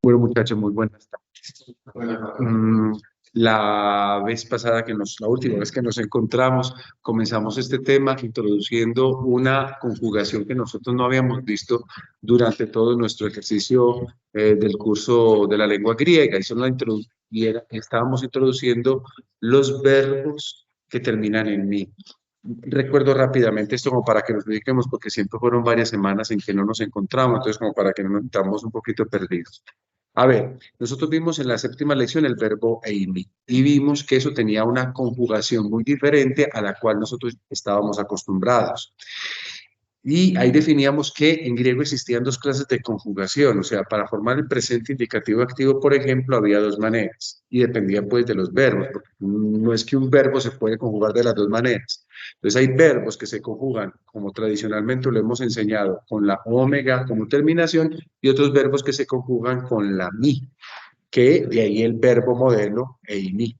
Bueno, muchachos, muy buenas tardes. Mm, la vez pasada la última vez que nos encontramos, comenzamos este tema introduciendo una conjugación que nosotros no habíamos visto durante todo nuestro ejercicio del curso de la lengua griega. Estábamos introduciendo los verbos que terminan en mi. Recuerdo rápidamente esto como para que nos ubiquemos, porque siempre fueron varias semanas en que no nos encontramos, entonces como para que no nos estamos un poquito perdidos. A ver, nosotros vimos en la séptima lección el verbo eimi y vimos que eso tenía una conjugación muy diferente a la cual nosotros estábamos acostumbrados. Y ahí definíamos que en griego existían dos clases de conjugación, o sea, para formar el presente indicativo activo, por ejemplo, había dos maneras y dependía pues de los verbos, porque no es que un verbo se puede conjugar de las dos maneras. Entonces hay verbos que se conjugan, como tradicionalmente lo hemos enseñado, con la omega como terminación y otros verbos que se conjugan con la mi, que de ahí el verbo modelo eimi.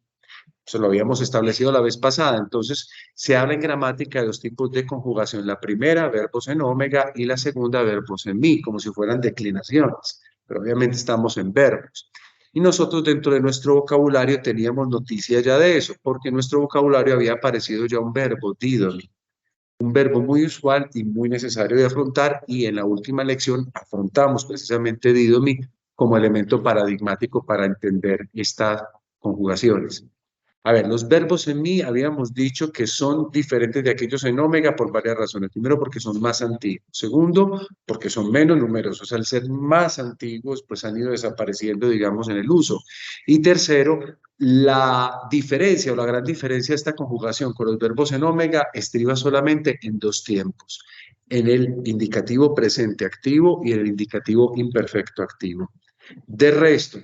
Eso lo habíamos establecido la vez pasada. Entonces, se habla en gramática de dos tipos de conjugación. La primera, verbos en omega, y la segunda, verbos en mi, como si fueran declinaciones. Pero obviamente estamos en verbos. Y nosotros dentro de nuestro vocabulario teníamos noticias ya de eso, porque en nuestro vocabulario había aparecido ya un verbo, didomi, un verbo muy usual y muy necesario de afrontar, y en la última lección afrontamos precisamente didomi como elemento paradigmático para entender estas conjugaciones. A ver, los verbos en mi habíamos dicho que son diferentes de aquellos en omega por varias razones. Primero, porque son más antiguos. Segundo, porque son menos numerosos. Al ser más antiguos, pues han ido desapareciendo, digamos, en el uso. Y tercero, la diferencia o la gran diferencia de esta conjugación con los verbos en omega estriba solamente en dos tiempos: en el indicativo presente activo y en el indicativo imperfecto activo. De resto,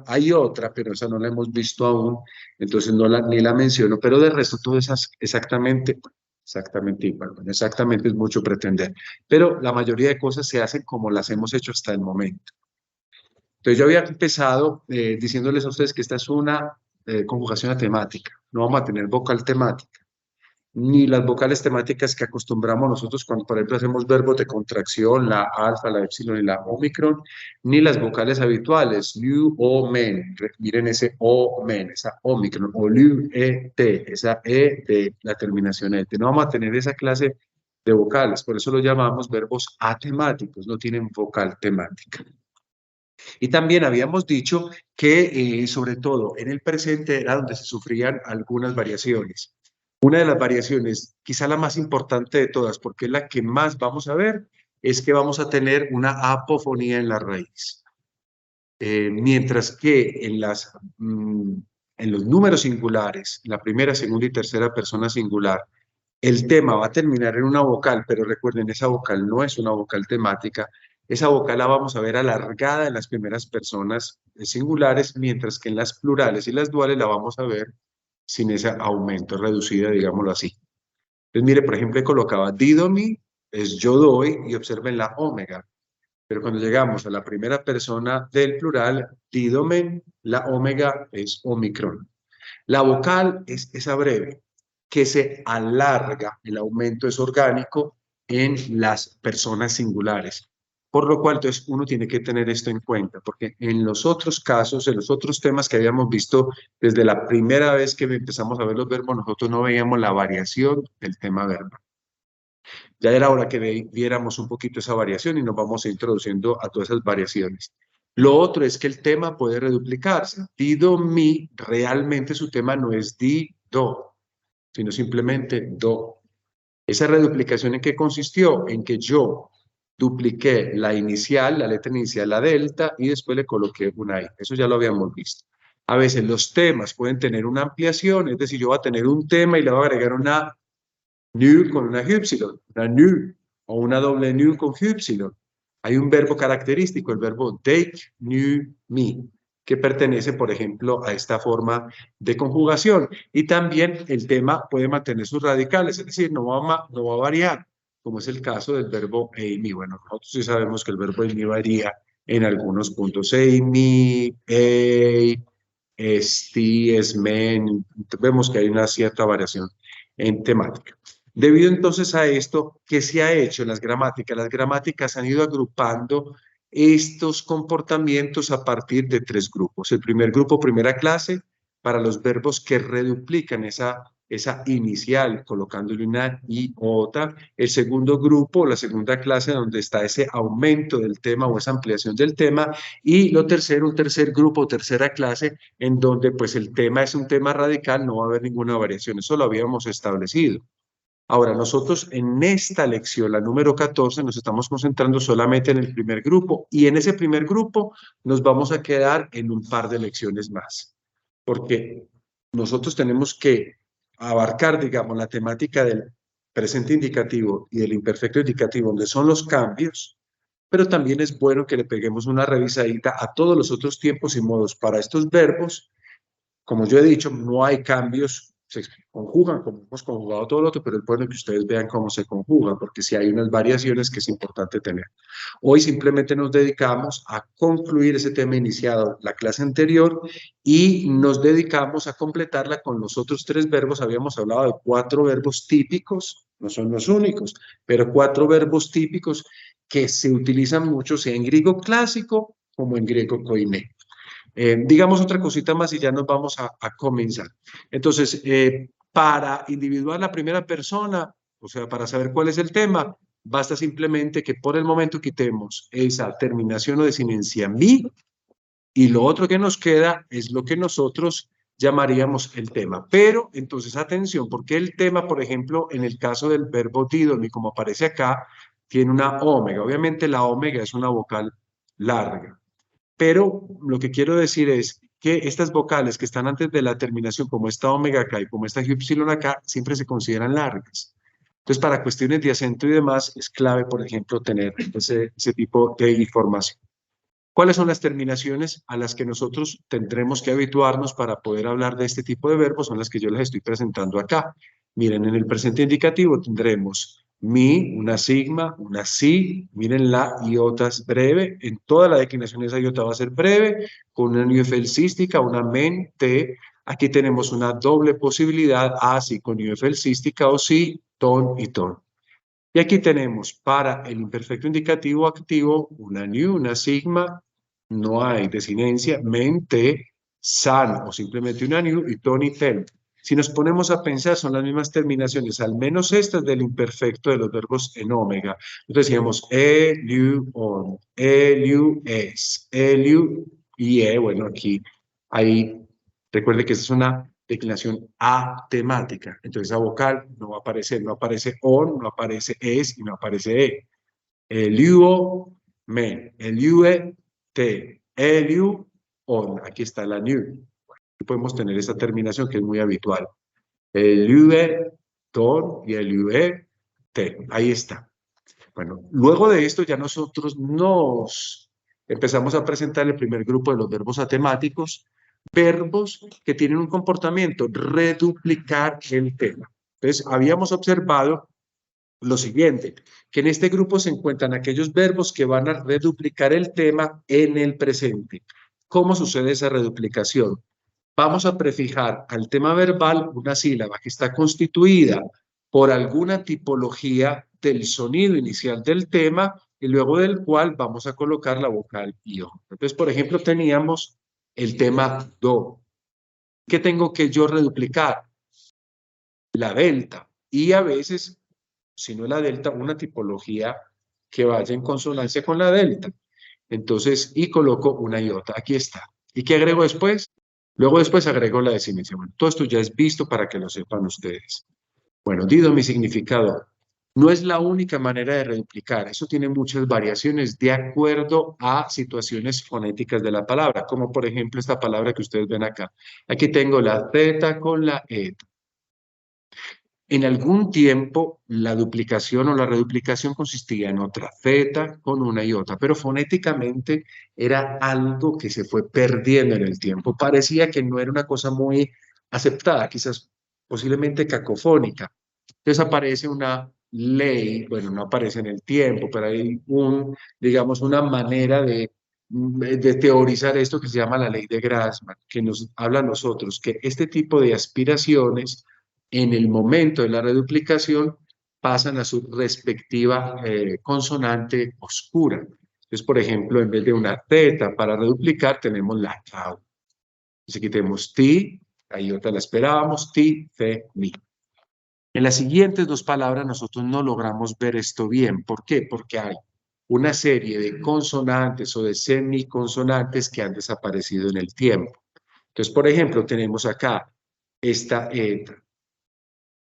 hay otra, pero esa no la hemos visto aún, entonces ni la menciono, pero de resto todo es exactamente igual. Bueno, exactamente es mucho pretender, pero la mayoría de cosas se hacen como las hemos hecho hasta el momento. Entonces yo había empezado diciéndoles a ustedes que esta es una conjugación temática, no vamos a tener vocal temática ni las vocales temáticas que acostumbramos nosotros cuando, por ejemplo, hacemos verbos de contracción, la alfa, la epsilon y la omicron, ni las vocales habituales, lu, o, men. Miren ese o, men, esa omicron, o lu, e, t, esa e de la terminación e, t. No vamos a tener esa clase de vocales, por eso lo llamamos verbos atemáticos, no tienen vocal temática. Y también habíamos dicho que, sobre todo en el presente, era donde se sufrían algunas variaciones. Una de las variaciones, quizá la más importante de todas, porque es la que más vamos a ver, es que vamos a tener una apofonía en la raíz. Mientras que en los números singulares, la primera, segunda y tercera persona singular, el tema va a terminar en una vocal, pero recuerden, esa vocal no es una vocal temática. Esa vocal la vamos a ver alargada en las primeras personas singulares, mientras que en las plurales y las duales la vamos a ver sin ese aumento, reducida, digámoslo así. Entonces, mire, por ejemplo, colocaba didomi, es yo doy, y observen la omega. Pero cuando llegamos a la primera persona del plural, didomen, la omega es omicron. La vocal es esa breve, que se alarga, el aumento es orgánico en las personas singulares. Por lo cual, entonces, uno tiene que tener esto en cuenta, porque en los otros casos, en los otros temas que habíamos visto desde la primera vez que empezamos a ver los verbos, nosotros no veíamos la variación del tema verbo. Ya era hora que viéramos un poquito esa variación y nos vamos introduciendo a todas esas variaciones. Lo otro es que el tema puede reduplicarse. Di, do, mi, realmente su tema no es di, do, sino simplemente do. ¿Esa reduplicación en qué consistió? En que yo dupliqué la inicial, la letra inicial, la delta, y después le coloqué una i. Eso ya lo habíamos visto. A veces los temas pueden tener una ampliación, es decir, yo voy a tener un tema y le voy a agregar una new con una y, una new, o una doble new con y. Hay un verbo característico, el verbo take, new, me, que pertenece, por ejemplo, a esta forma de conjugación. Y también el tema puede mantener sus radicales, es decir, no va a variar, como es el caso del verbo eimi. Bueno, nosotros sí sabemos que el verbo eimi varía en algunos puntos. Eimi, ei, esti, esmen, vemos que hay una cierta variación en temática. Debido entonces a esto, ¿qué se ha hecho en las gramáticas? Las gramáticas han ido agrupando estos comportamientos a partir de 3 grupos. El primer grupo, primera clase, para los verbos que reduplican esa inicial, colocándole una iota. El segundo grupo, la segunda clase, donde está ese aumento del tema o esa ampliación del tema. Y lo tercero, un tercer grupo, tercera clase, en donde pues el tema es un tema radical, no va a haber ninguna variación. Eso lo habíamos establecido. Ahora, nosotros en esta lección, la número 14, nos estamos concentrando solamente en el primer grupo y en ese primer grupo nos vamos a quedar en un par de lecciones más, porque nosotros tenemos que abarcar, digamos, la temática del presente indicativo y del imperfecto indicativo, donde son los cambios, pero también es bueno que le peguemos una revisadita a todos los otros tiempos y modos para estos verbos. Como yo he dicho, no hay cambios, se conjugan como hemos conjugado todo lo otro, pero es bueno que ustedes vean cómo se conjugan, porque si hay unas variaciones que es importante tener. Hoy simplemente nos dedicamos a concluir ese tema iniciado la clase anterior y nos dedicamos a completarla con los otros 3 verbos. Habíamos hablado de 4 verbos típicos, no son los únicos, pero 4 verbos típicos que se utilizan mucho, sea en griego clásico como en griego koiné. Digamos otra cosita más y ya nos vamos a comenzar. Entonces, para individuar la primera persona, o sea, para saber cuál es el tema, basta simplemente que por el momento quitemos esa terminación o desinencia mi y lo otro que nos queda es lo que nosotros llamaríamos el tema. Pero, entonces, atención, porque el tema, por ejemplo, en el caso del verbo didon, y como aparece acá, tiene una ómega. Obviamente la ómega es una vocal larga. Pero lo que quiero decir es que estas vocales que están antes de la terminación, como esta omega acá y como esta y acá, siempre se consideran largas. Entonces, para cuestiones de acento y demás, es clave, por ejemplo, tener ese tipo de información. ¿Cuáles son las terminaciones a las que nosotros tendremos que habituarnos para poder hablar de este tipo de verbos? Son las que yo les estoy presentando acá. Miren, en el presente indicativo tendremos mi, una sigma, una si, miren la iota es breve, en toda la declinación esa iota va a ser breve, con una UFL cística, una men, T. Aquí tenemos una doble posibilidad, así con UFL cística o si, ton y ton. Y aquí tenemos para el imperfecto indicativo activo una new, una sigma, no hay desinencia, mente, san o simplemente una new y ton y ten. Si nos ponemos a pensar, son las mismas terminaciones, al menos estas del imperfecto de los verbos en omega. Entonces decíamos liu, on, liu, es, liu y bueno, aquí hay, recuerde que esta es una declinación atemática. Entonces, esa vocal no va a aparecer, no aparece on, no aparece es y no aparece e. Eliuo, men, eliue, te, eliu, on. Aquí está la new. Aquí podemos tener esa terminación que es muy habitual. Eliue, ton y eliue, te. Ahí está. Bueno, luego de esto ya nosotros nos empezamos a presentar el primer grupo de los verbos atemáticos, verbos que tienen un comportamiento, reduplicar el tema. Entonces, habíamos observado lo siguiente, que en este grupo se encuentran aquellos verbos que van a reduplicar el tema en el presente. ¿Cómo sucede esa reduplicación? Vamos a prefijar al tema verbal una sílaba que está constituida por alguna tipología del sonido inicial del tema y luego del cual vamos a colocar la vocal io. Entonces, por ejemplo, teníamos el tema do. ¿Qué tengo que yo reduplicar? La delta. Y a veces, si no la delta, una tipología que vaya en consonancia con la delta. Entonces, y coloco una iota. Aquí está. ¿Y qué agrego después? Luego después agrego la desinencia. Bueno, todo esto ya es visto para que lo sepan ustedes. Bueno, dido mi significado. No es la única manera de reduplicar. Eso tiene muchas variaciones de acuerdo a situaciones fonéticas de la palabra, como por ejemplo esta palabra que ustedes ven acá. Aquí tengo la Z con la E. En algún tiempo, la duplicación o la reduplicación consistía en otra Z con una iota, pero fonéticamente era algo que se fue perdiendo en el tiempo. Parecía que no era una cosa muy aceptada, quizás posiblemente cacofónica. Entonces aparece una ley, bueno, no aparece en el tiempo, pero hay digamos, una manera de teorizar esto que se llama la ley de Grassmann, que nos habla a nosotros que este tipo de aspiraciones en el momento de la reduplicación pasan a su respectiva consonante oscura. Entonces, por ejemplo, en vez de una teta para reduplicar, tenemos la cau. Entonces, aquí tenemos ti, ahí otra la esperábamos, ti, fe, mi. En las siguientes dos palabras nosotros no logramos ver esto bien. ¿Por qué? Porque hay una serie de consonantes o de semiconsonantes que han desaparecido en el tiempo. Entonces, por ejemplo, tenemos acá esta eta.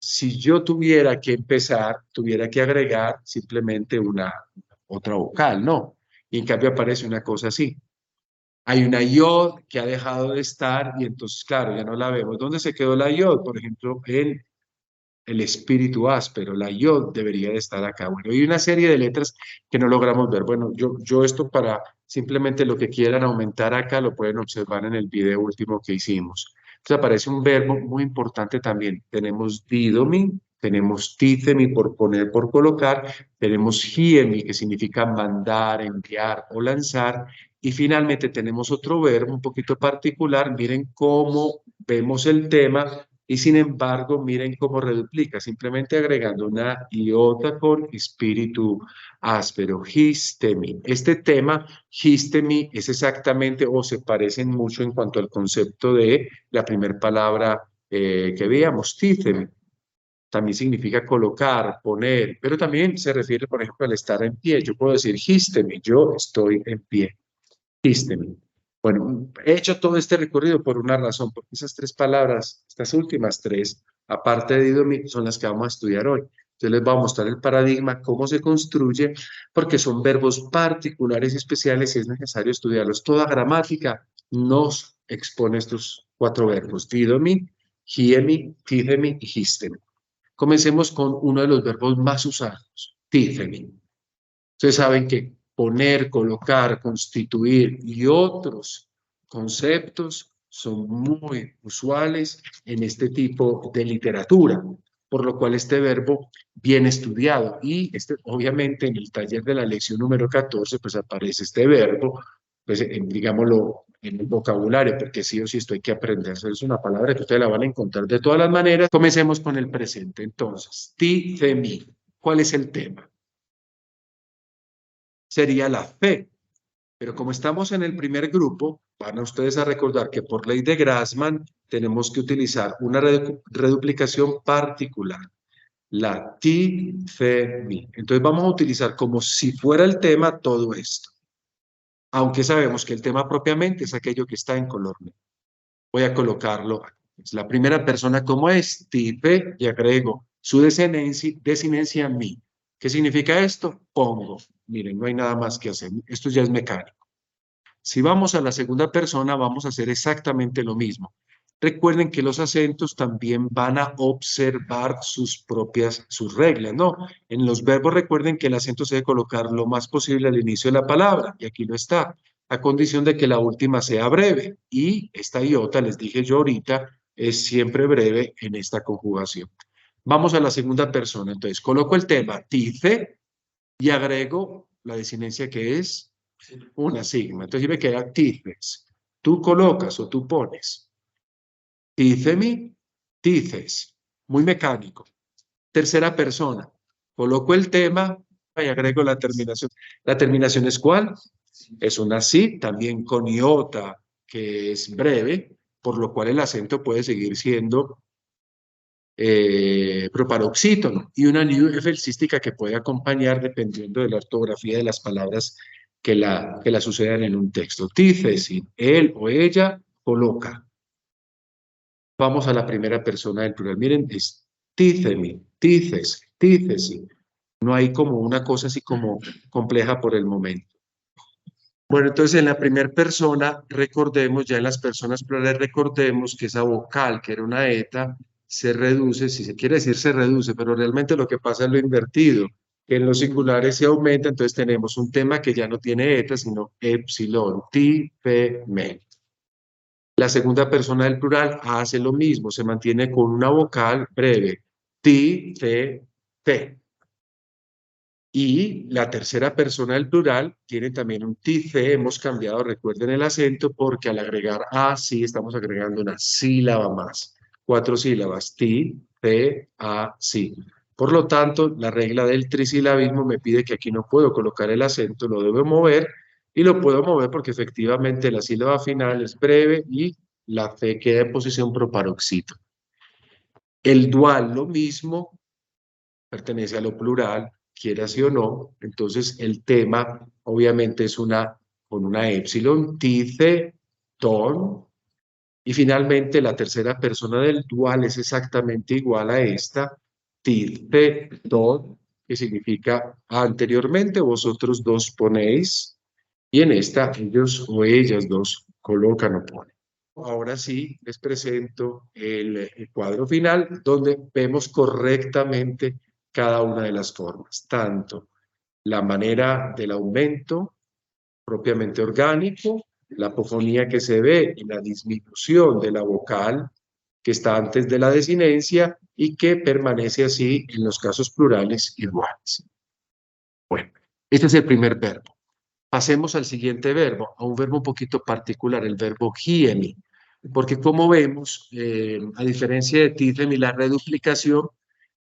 Si yo tuviera que empezar, tuviera que agregar simplemente una otra vocal, ¿no? Y en cambio aparece una cosa así. Hay una yod que ha dejado de estar y entonces, claro, ya no la vemos. ¿Dónde se quedó la yod? Por ejemplo, en el espíritu áspero, la yod debería de estar acá. Bueno, hay una serie de letras que no logramos ver. Bueno, yo esto para simplemente lo que quieran aumentar acá lo pueden observar en el video último que hicimos. Entonces aparece un verbo muy importante también. Tenemos didomi, tenemos tithemi por poner, por colocar, tenemos hiemi que significa mandar, enviar o lanzar. Y finalmente tenemos otro verbo un poquito particular. Miren cómo vemos el tema y sin embargo, miren cómo reduplica, simplemente agregando una iota con espíritu áspero, histemi. Este tema, histemi, es exactamente o se parecen mucho en cuanto al concepto de la primera palabra que veíamos, títhemi. También significa colocar, poner, pero también se refiere, por ejemplo, al estar en pie. Yo puedo decir histemi, yo estoy en pie. Histemi. Bueno, he hecho todo este recorrido por una razón, porque esas tres palabras, estas últimas tres, aparte de idomi, son las que vamos a estudiar hoy. Yo les voy a mostrar el paradigma, cómo se construye, porque son verbos particulares y especiales y es necesario estudiarlos. Toda gramática nos expone estos cuatro verbos, didomi, hiemi, tithemi y histemi. Comencemos con uno de los verbos más usados, tithemi. Ustedes saben que poner, colocar, constituir y otros conceptos son muy usuales en este tipo de literatura, por lo cual este verbo viene estudiado y obviamente en el taller de la lección número 14 pues aparece este verbo, pues digámoslo en el vocabulario, porque sí o sí esto hay que aprender, es una palabra que ustedes la van a encontrar de todas las maneras. Comencemos con el presente entonces, ti, fe, mi. ¿Cuál es el tema? Sería la fe. Pero como estamos en el primer grupo, van a ustedes a recordar que por ley de Grassmann tenemos que utilizar una reduplicación particular, la ti, fe, mi. Entonces vamos a utilizar como si fuera el tema todo esto, aunque sabemos que el tema propiamente es aquello que está en color negro. Voy a colocarlo. Es la primera persona como es, tipe, y agrego su desinencia mi. ¿Qué significa esto? Pongo. Miren, no hay nada más que hacer. Esto ya es mecánico. Si vamos a la segunda persona, vamos a hacer exactamente lo mismo. Recuerden que los acentos también van a observar sus reglas, ¿no? En los verbos recuerden que el acento se debe colocar lo más posible al inicio de la palabra, y aquí lo está, a condición de que la última sea breve. Y esta iota, les dije yo ahorita, es siempre breve en esta conjugación. Vamos a la segunda persona, entonces coloco el tema, dice, y agrego la desinencia que es una sigma. Entonces me queda dices. Tú colocas o tú pones. Dícemi, dices. Muy mecánico. Tercera persona. Coloco el tema y agrego la terminación. ¿La terminación es cuál? Es una sí, también con iota, que es breve, por lo cual el acento puede seguir siendo proparoxítono y una eufemística que puede acompañar dependiendo de la ortografía de las palabras que la sucedan en un texto. Tícesis, él o ella coloca. Vamos a la primera persona del plural. Miren, es tícemi, tíces, tícesi. No hay como una cosa así como compleja por el momento. Bueno, entonces en la primera persona, recordemos, ya en las personas plurales, recordemos que esa vocal, que era una eta, se reduce, si se quiere decir se reduce, pero realmente lo que pasa es lo invertido, que en los singulares se aumenta, entonces tenemos un tema que ya no tiene eta, sino epsilon, ti, fe, me. La segunda persona del plural hace lo mismo, se mantiene con una vocal breve, ti, fe, fe. Y la tercera persona del plural tiene también un tice, hemos cambiado, recuerden el acento, porque al agregar a, sí, estamos agregando una sílaba más. 4 sílabas, ti, fe, a, sí. Por lo tanto, la regla del trisilabismo me pide que aquí no puedo colocar el acento, lo debo mover, y lo puedo mover porque efectivamente la sílaba final es breve y la C queda en posición proparoxito. El dual, lo mismo, pertenece a lo plural, quiera sí o no, entonces el tema obviamente es con una épsilon, tice, ton, y finalmente la tercera persona del dual es exactamente igual a esta, tice, ton, que significa anteriormente vosotros dos ponéis, y en esta ellos o ellas dos colocan o ponen. Ahora sí, les presento el cuadro final donde vemos correctamente cada una de las formas, tanto la manera del aumento propiamente orgánico, la apofonía que se ve en la disminución de la vocal que está antes de la desinencia y que permanece así en los casos plurales iguales. Bueno, este es el primer verbo. Pasemos al siguiente verbo, a un verbo un poquito particular, el verbo hiemi, porque como vemos, a diferencia de Tifem y la reduplicación,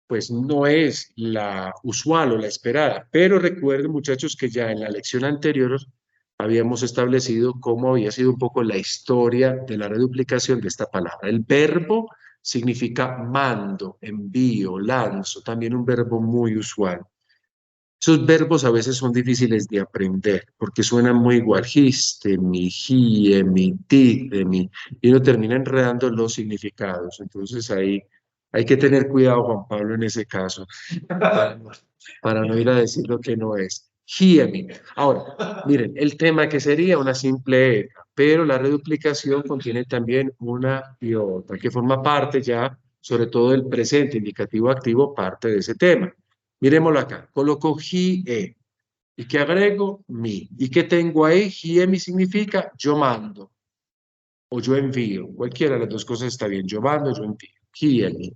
pues no es la usual o la esperada, pero recuerden muchachos que ya en la lección anterior habíamos establecido cómo había sido un poco la historia de la reduplicación de esta palabra. El verbo significa mando, envío, lanzo, también un verbo muy usual. Esos verbos a veces son difíciles de aprender porque suenan muy igual, histemi, hiemi, tithemi, y uno termina enredando los significados. Entonces ahí hay que tener cuidado, Juan Pablo, en ese caso, para no ir a decir lo que no es. Hiemi. Ahora, miren, el tema que sería una simple eta, pero la reduplicación contiene también una iota, que forma parte ya, sobre todo del presente indicativo activo, parte de ese tema. Miremoslo acá, coloco hie, ¿y qué agrego? Mi. ¿Y qué tengo ahí? Hiemi significa yo mando, o yo envío, cualquiera de las dos cosas está bien, yo mando, yo envío, hiemi.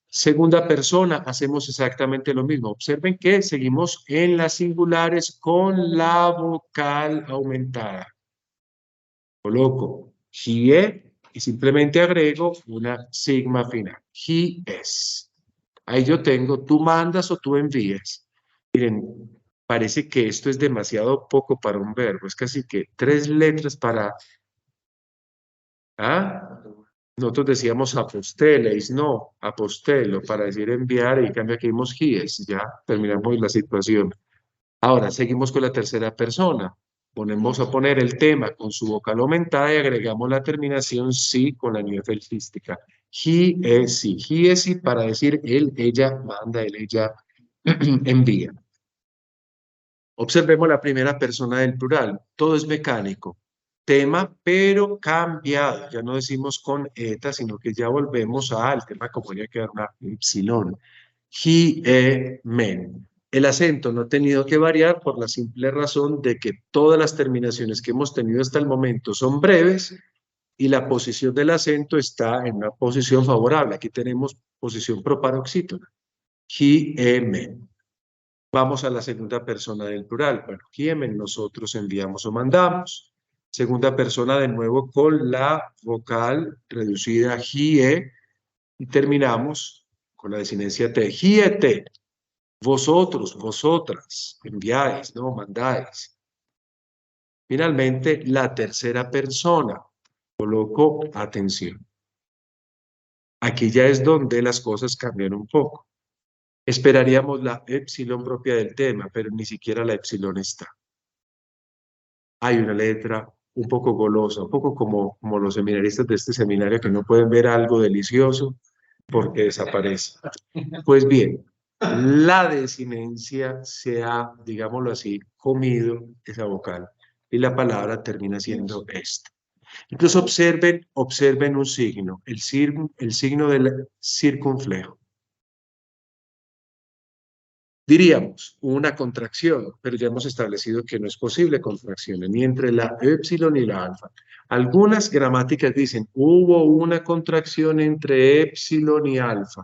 Segunda persona, hacemos exactamente lo mismo. Observen que seguimos en las singulares con la vocal aumentada. Coloco hie y simplemente agrego una sigma final. He es. Ahí yo tengo, tú mandas o tú envías. Miren, parece que esto es demasiado poco para un verbo. Es casi que 3 letras para... ¿Ah? Nosotros decíamos aposteles, no, apostelo, para decir enviar, y en cambio aquí vimos hies, ya terminamos la situación. Ahora, seguimos con la tercera persona. Ponemos a poner el tema con su vocal aumentada y agregamos la terminación sí con la neofelcística. He, sí para decir él, ella manda, él, ella envía. Observemos la primera persona del plural. Todo es mecánico. Tema, pero cambiado. Ya no decimos con eta, sino que ya volvemos al tema como ya quedar una epsilon. He, men. El acento no ha tenido que variar por la simple razón de que todas las terminaciones que hemos tenido hasta el momento son breves y la posición del acento está en una posición favorable. Aquí tenemos posición proparoxítona. He, men. Vamos a la segunda persona del plural. Bueno, quiemen, nosotros enviamos o mandamos. Segunda persona de nuevo con la vocal reducida hie y terminamos con la desinencia te. Hiete, vosotros, vosotras, enviáis, no, mandáis. Finalmente, la tercera persona. Coloco atención. Aquí ya es donde las cosas cambian un poco. Esperaríamos la epsilon propia del tema, pero ni siquiera la epsilon está. Hay una letra un poco golosa, un poco como los seminaristas de este seminario que no pueden ver algo delicioso porque desaparece. Pues bien, la desinencia se ha, digámoslo así, comido esa vocal y la palabra termina siendo esta. Entonces observen un signo, el signo del circunflejo. Diríamos una contracción, pero ya hemos establecido que no es posible contracciones ni entre la épsilon y la alfa. Algunas gramáticas dicen, hubo una contracción entre épsilon y alfa,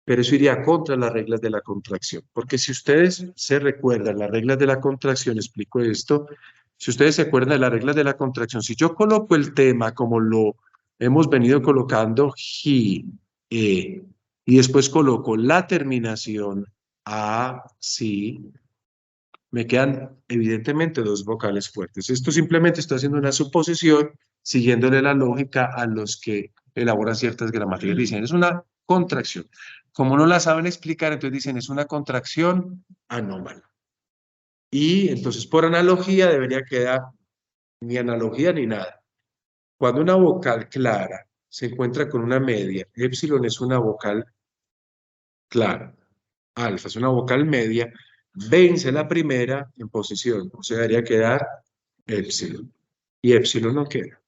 pero eso iría contra las reglas de la contracción, porque si ustedes se recuerdan las reglas de la contracción, explico esto, si ustedes se acuerdan de las reglas de la contracción, si yo coloco el tema como lo hemos venido colocando, he, y después coloco la terminación a, si, me quedan evidentemente dos vocales fuertes. Esto simplemente estoy haciendo una suposición siguiéndole la lógica a los que elaboran ciertas gramáticas. Dicen, es una contracción. Como no la saben explicar, entonces dicen, es una contracción anómala. Y entonces, por analogía, debería quedar ni analogía ni nada. Cuando una vocal clara se encuentra con una media, épsilon es una vocal clara, alfa es una vocal media, vence la primera en posición, o sea, debería quedar épsilon, y épsilon no queda.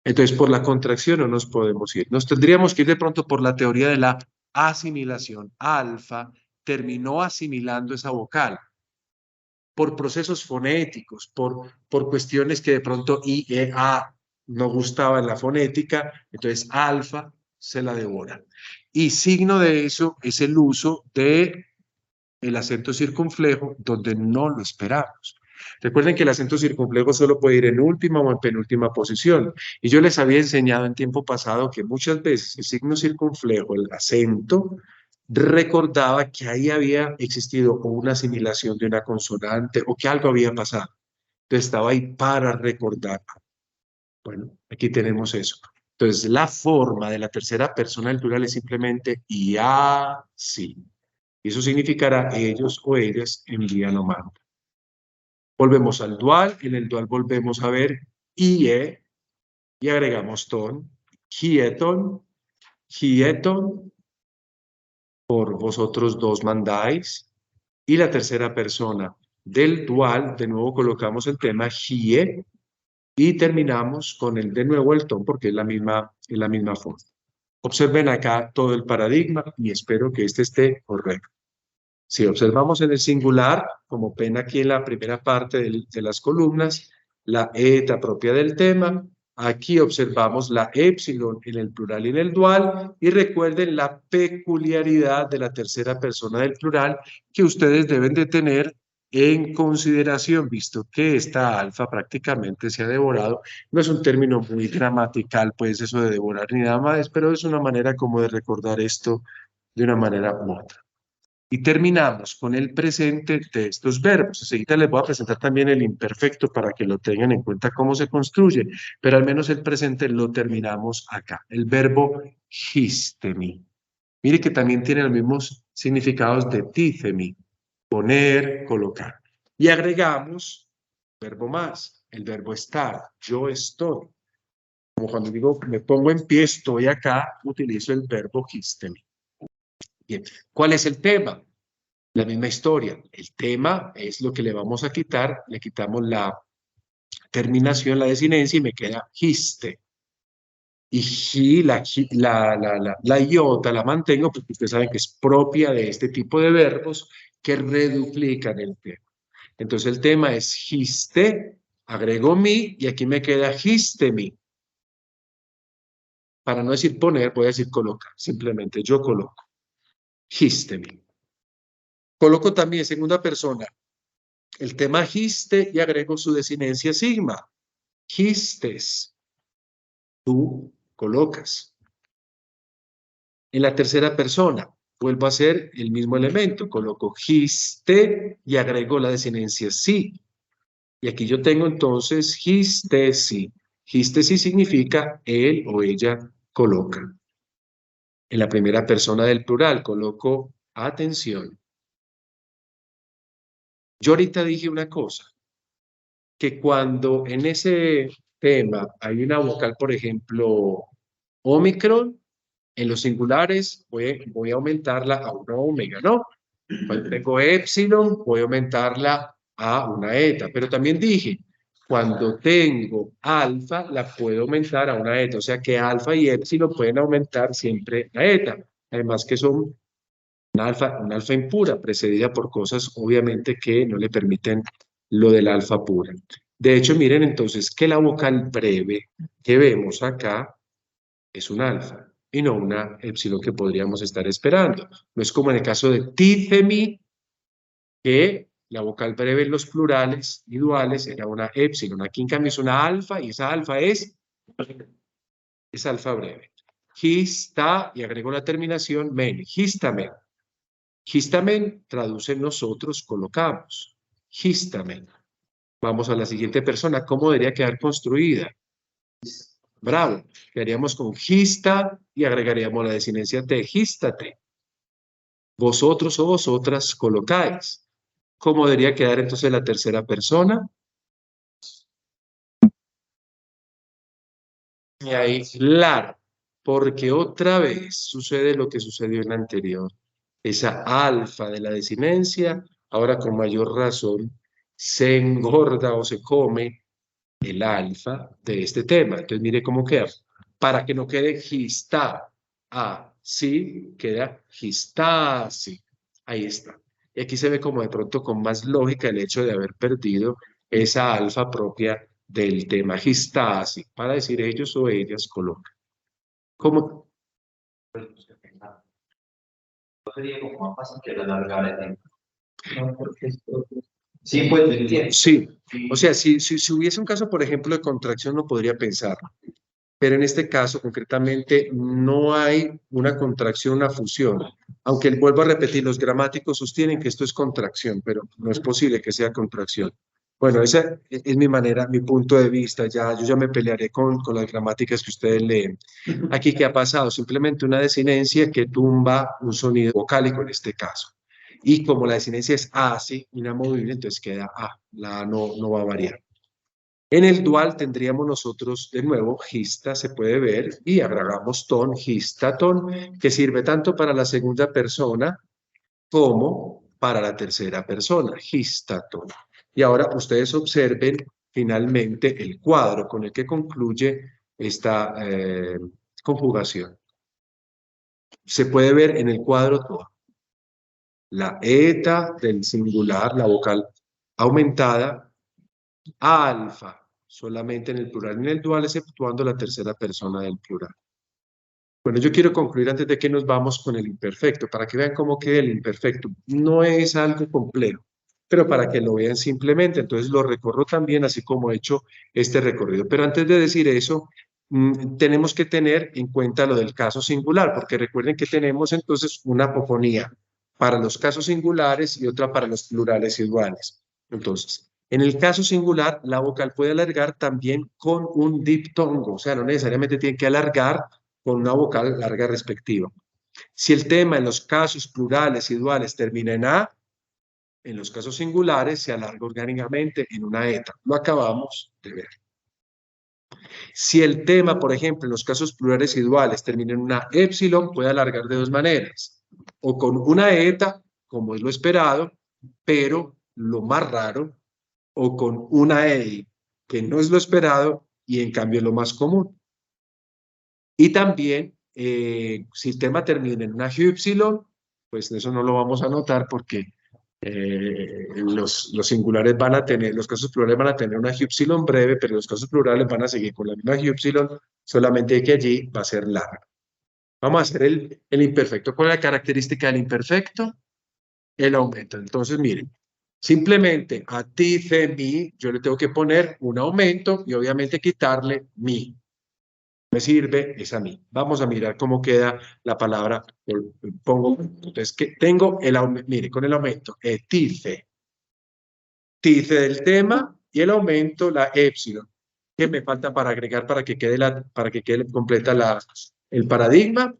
Entonces, por la contracción no nos podemos ir. Nos tendríamos que ir de pronto por la teoría de la asimilación. Alfa terminó asimilando esa vocal por procesos fonéticos, por cuestiones que de pronto I, E, A no gustaba en la fonética, entonces alfa se la devora. Y signo de eso es el uso de el acento circunflejo donde no lo esperamos. Recuerden que el acento circunflejo solo puede ir en última o en penúltima posición. Y yo les había enseñado en tiempo pasado que muchas veces el signo circunflejo, el acento, recordaba que ahí había existido una asimilación de una consonante o que algo había pasado. Entonces estaba ahí para recordar. Bueno, aquí tenemos eso. Entonces la forma de la tercera persona del plural es simplemente y así. Y eso significará ellos o ellas envían o mandan. Volvemos al dual. En el dual volvemos a ver ie y agregamos ton. Quieton, quieton, por vosotros dos mandáis. Y la tercera persona del dual, de nuevo colocamos el tema hie y terminamos con el de nuevo el ton porque es la misma forma. Observen acá todo el paradigma y espero que este esté correcto. Si observamos en el singular, como ven aquí en la primera parte de las columnas, la eta propia del tema, aquí observamos la épsilon en el plural y en el dual, y recuerden la peculiaridad de la tercera persona del plural que ustedes deben de tener en consideración, visto que esta alfa prácticamente se ha devorado. No es un término muy gramatical, pues eso de devorar ni nada más, pero es una manera como de recordar esto de una manera u otra. Y terminamos con el presente de estos verbos. Enseguida les voy a presentar también el imperfecto para que lo tengan en cuenta cómo se construye, pero al menos el presente lo terminamos acá. El verbo histemi. Mire que también tiene los mismos significados de títhemi, poner, colocar. Y agregamos verbo más, el verbo estar. Yo estoy. Como cuando digo me pongo en pie, estoy acá, utilizo el verbo histemi. Bien, ¿cuál es el tema? La misma historia. El tema es lo que le vamos a quitar. Le quitamos la terminación, la desinencia y me queda histe. Y la iota la mantengo porque ustedes saben que es propia de este tipo de verbos que reduplican el tema. Entonces el tema es histe, agrego mi y aquí me queda histemi. Para no decir poner, voy a decir colocar. Simplemente yo coloco. Histemi. Coloco también segunda persona el tema histe y agrego su desinencia sigma. Histes. Tú colocas. En la tercera persona, vuelvo a hacer el mismo elemento. Coloco histe y agrego la desinencia sí. Y aquí yo tengo entonces histesi. Histesi significa él o ella coloca. En la primera persona del plural coloco atención. Yo ahorita dije una cosa, que cuando en ese tema hay una vocal, por ejemplo, Omicron, en los singulares voy a aumentarla a una omega, ¿no? Cuando tengo épsilon, voy a aumentarla a una eta. Pero también dije, cuando tengo alfa, la puedo aumentar a una eta. O sea que alfa y épsilon pueden aumentar siempre la eta. Además que son una alfa impura, precedida por cosas obviamente que no le permiten lo del alfa pura. De hecho, miren entonces que la vocal breve que vemos acá es un alfa y no una épsilon que podríamos estar esperando. No es como en el caso de títhemi, que la vocal breve en los plurales y duales era una épsilon. Aquí en cambio es una alfa y esa alfa es alfa breve. hista, y agrego la terminación men, histamen. Histamen traduce nosotros, colocamos. Histamen. Vamos a la siguiente persona. ¿Cómo debería quedar construida? Bravo. Quedaríamos con hista y agregaríamos la desinencia te, hístate. Vosotros o vosotras colocáis. ¿Cómo debería quedar entonces la tercera persona? Y ahí, claro, porque otra vez sucede lo que sucedió en la anterior. Esa alfa de la desinencia, ahora con mayor razón, se engorda o se come el alfa de este tema. Entonces, mire cómo queda. Para que no quede gista, así, queda gistasi. Ahí está. Y aquí se ve como de pronto con más lógica el hecho de haber perdido esa alfa propia del tema gistasi, para decir ellos o ellas colocan. ¿Cómo? Sería como más fácil que alargar el tiempo. No, porque esto... Sí, pues entiendo. Sí, o sea, si hubiese un caso, por ejemplo, de contracción, no podría pensarlo. Pero en este caso, concretamente, no hay una contracción, una fusión. Aunque vuelvo a repetir, los gramáticos sostienen que esto es contracción, pero no es posible que sea contracción. Bueno, esa es mi manera, mi punto de vista. Yo ya me pelearé con las gramáticas que ustedes leen. Aquí, ¿qué ha pasado? Simplemente una desinencia que tumba un sonido vocálico en este caso. Y como la desinencia es así, inamovible, entonces queda A. La A no va a variar. En el dual tendríamos nosotros de nuevo hista, se puede ver, y agregamos ton, histaton, que sirve tanto para la segunda persona como para la tercera persona, histaton. Y ahora ustedes observen finalmente el cuadro con el que concluye esta conjugación. Se puede ver en el cuadro todo. La eta del singular, la vocal aumentada, alfa, solamente en el plural y en el dual, exceptuando la tercera persona del plural. Bueno, yo quiero concluir antes de que nos vamos con el imperfecto, para que vean cómo queda el imperfecto. No es algo complejo, pero para que lo vean simplemente. Entonces lo recorro también, así como he hecho este recorrido. Pero antes de decir eso, tenemos que tener en cuenta lo del caso singular, porque recuerden que tenemos entonces una apofonía para los casos singulares y otra para los plurales iguales. Entonces, en el caso singular, la vocal puede alargar también con un diptongo, o sea, no necesariamente tiene que alargar con una vocal larga respectiva. Si el tema en los casos plurales y duales termina en A, en los casos singulares se alarga orgánicamente en una eta. Lo acabamos de ver. Si el tema, por ejemplo, en los casos plurales y duales termina en una épsilon, puede alargar de dos maneras. O con una eta, como es lo esperado, pero lo más raro, o con una EI, que no es lo esperado y en cambio es lo más común. Y también, si el tema termina en una epsilon, pues eso no lo vamos a notar porque los singulares van a tener, los casos plurales van a tener una epsilon breve, pero los casos plurales van a seguir con la misma epsilon, solamente que allí va a ser larga. Vamos a hacer el imperfecto. ¿Cuál es la característica del imperfecto? El aumento. Entonces, miren, simplemente a ti, fe, mi, yo le tengo que poner un aumento y obviamente quitarle mi. Me sirve es a mí. Vamos a mirar cómo queda la palabra. Pongo, entonces, que tengo el aumento, mire, con el aumento, tice. Tice del tema y el aumento, la épsilon. ¿Qué me falta para agregar para que quede completa el paradigma?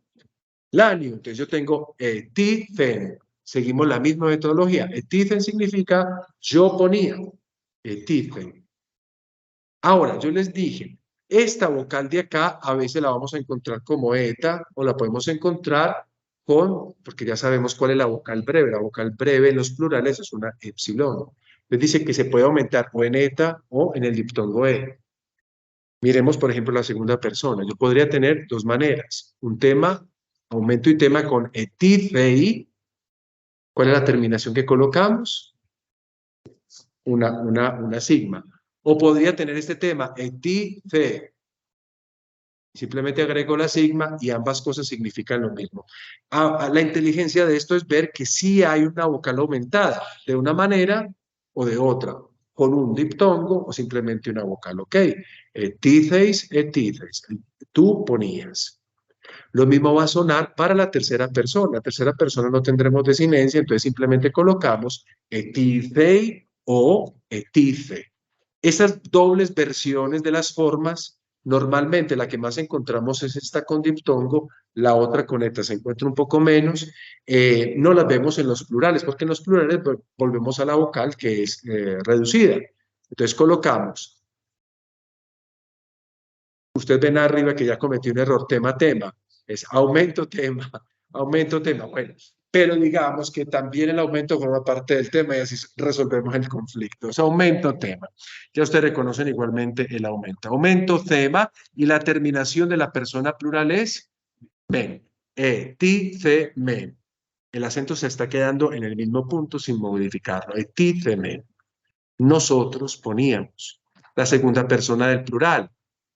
La new. Entonces yo tengo etifen. Seguimos la misma metodología. Etifen significa yo ponía. Etifen. Ahora, yo les dije, esta vocal de acá a veces la vamos a encontrar como eta o la podemos encontrar porque ya sabemos cuál es la vocal breve. La vocal breve en los plurales es una epsilon. Les dice que se puede aumentar o en eta o en el diptongo e. Miremos, por ejemplo, la segunda persona. Yo podría tener dos maneras. Un tema, aumento y tema con etifei. ¿Cuál es la terminación que colocamos? Una sigma. O podría tener este tema, etife. Simplemente agrego la sigma y ambas cosas significan lo mismo. La inteligencia de esto es ver que sí hay una vocal aumentada, de una manera o de otra, con un diptongo o simplemente una vocal. Ok, eticeis, eticeis. Tú ponías. Lo mismo va a sonar para la tercera persona. La tercera persona no tendremos desinencia, entonces simplemente colocamos etíthei o etíce. Esas dobles versiones de las formas, normalmente la que más encontramos es esta con diptongo, la otra con eta se encuentra un poco menos. No las vemos en los plurales, porque en los plurales volvemos a la vocal que es reducida. Entonces colocamos. Ustedes ven arriba que ya cometí un error, tema, tema. Es aumento, tema, aumento, tema. Bueno, pero digamos que también el aumento forma parte del tema y así resolvemos el conflicto. Es aumento, tema. Ya ustedes reconocen igualmente el aumento. Aumento, tema, y la terminación de la persona plural es men. Ti, ce, men. El acento se está quedando en el mismo punto sin modificarlo. Ti, ce, men. Nosotros poníamos la segunda persona del plural.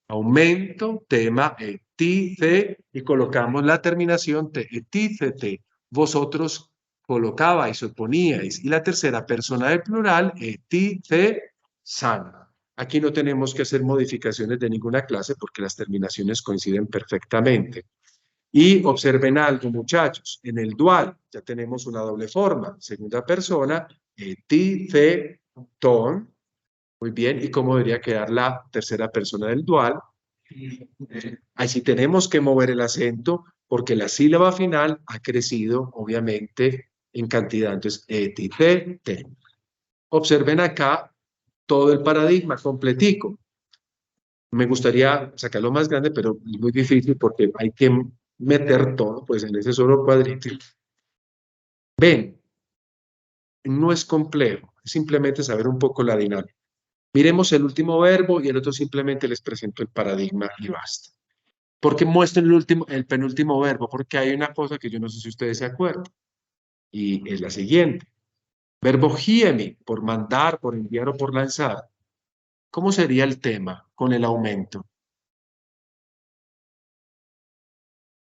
Aumento, tema, etíce, y colocamos la terminación te, etícete. Vosotros colocabais o poníais. Y la tercera persona del plural, etíce, san. Aquí no tenemos que hacer modificaciones de ninguna clase porque las terminaciones coinciden perfectamente. Y observen algo, muchachos. En el dual ya tenemos una doble forma. Segunda persona, etíce, ton. Muy bien, ¿y cómo debería quedar la tercera persona del dual? Ahí sí tenemos que mover el acento porque la sílaba final ha crecido, obviamente, en cantidad. Entonces, te. Observen acá todo el paradigma completico. Me gustaría sacarlo más grande, pero es muy difícil porque hay que meter todo pues, en ese solo cuadrito. Ven, no es complejo, es simplemente saber un poco la dinámica. Miremos el último verbo y el otro simplemente les presento el paradigma y basta. ¿Por qué muestro el penúltimo verbo? Porque hay una cosa que yo no sé si ustedes se acuerdan y es la siguiente. Verbo hiemi, por mandar, por enviar o por lanzar. ¿Cómo sería el tema con el aumento?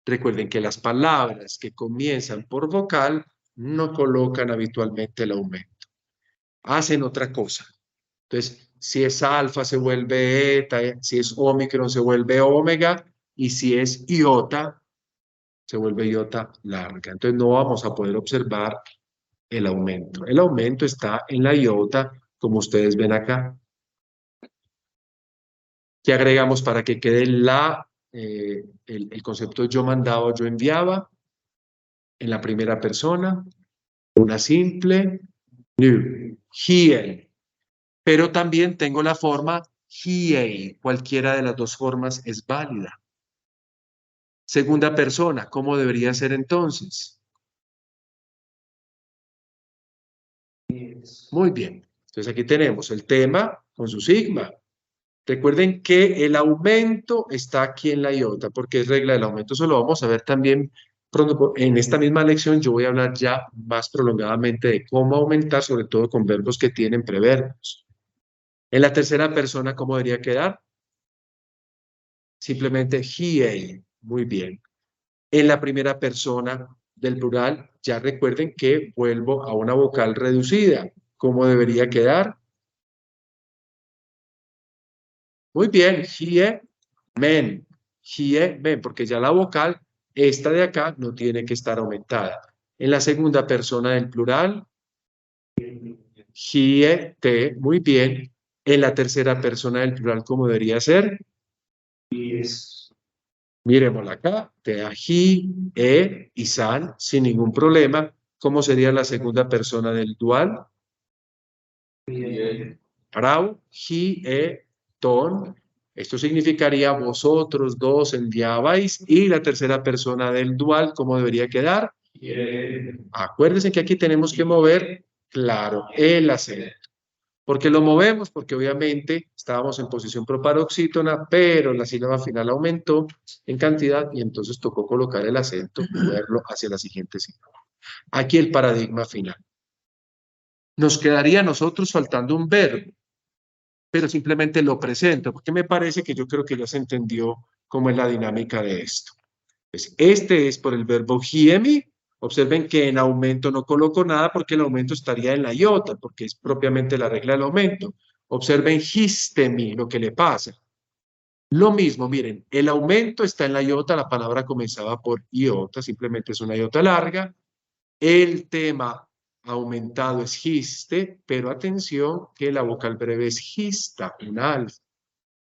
Recuerden que las palabras que comienzan por vocal no colocan habitualmente el aumento. Hacen otra cosa. Entonces, si es alfa se vuelve eta, si es omicron se vuelve omega, y si es iota se vuelve iota larga. Entonces no vamos a poder observar el aumento. El aumento está en la iota, como ustedes ven acá. ¿Qué agregamos para que quede el concepto yo mandaba o yo enviaba? En la primera persona, una simple nu, hien. Pero también tengo la forma hiei. Cualquiera de las dos formas es válida. Segunda persona, ¿cómo debería ser entonces? Muy bien. Entonces aquí tenemos el tema con su sigma. Recuerden que el aumento está aquí en la iota, porque es regla del aumento. Eso lo vamos a ver también pronto. En esta misma lección yo voy a hablar ya más prolongadamente de cómo aumentar, sobre todo con verbos que tienen preverbos. En la tercera persona, ¿cómo debería quedar? Simplemente he. Muy bien. En la primera persona del plural, ya recuerden que vuelvo a una vocal reducida. ¿Cómo debería quedar? Muy bien, hie, men, hie, men, porque ya la vocal, esta de acá, no tiene que estar aumentada. En la segunda persona del plural, hie, te, muy bien. En la tercera persona del plural, ¿cómo debería ser? Miremosla acá, te da hi, y san, sin ningún problema. ¿Cómo sería la segunda persona del dual? Bravo, hi, ton. Esto significaría vosotros dos enviabais. Y la tercera persona del dual, ¿cómo debería quedar? Acuérdense que aquí tenemos que mover, claro, el acento. ¿Por qué lo movemos? Porque obviamente estábamos en posición proparoxítona, pero la sílaba final aumentó en cantidad y entonces tocó colocar el acento y moverlo hacia la siguiente sílaba. Aquí el paradigma final. Nos quedaría a nosotros faltando un verbo, pero simplemente lo presento, porque me parece que yo creo que ya se entendió cómo es la dinámica de esto. Pues este es por el verbo hiemi. Observen que en aumento no coloco nada porque el aumento estaría en la iota, porque es propiamente la regla del aumento. Observen histemi, lo que le pasa. Lo mismo, miren, el aumento está en la iota, la palabra comenzaba por iota, simplemente es una iota larga. El tema aumentado es giste, pero atención que la vocal breve es gista, una alfa,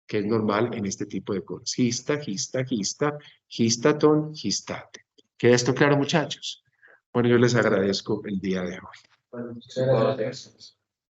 que es normal en este tipo de cosas. Gista, gista, gista, gistatón, gistate. ¿Queda esto claro, muchachos? Bueno, yo les agradezco el día de hoy. Muchas gracias.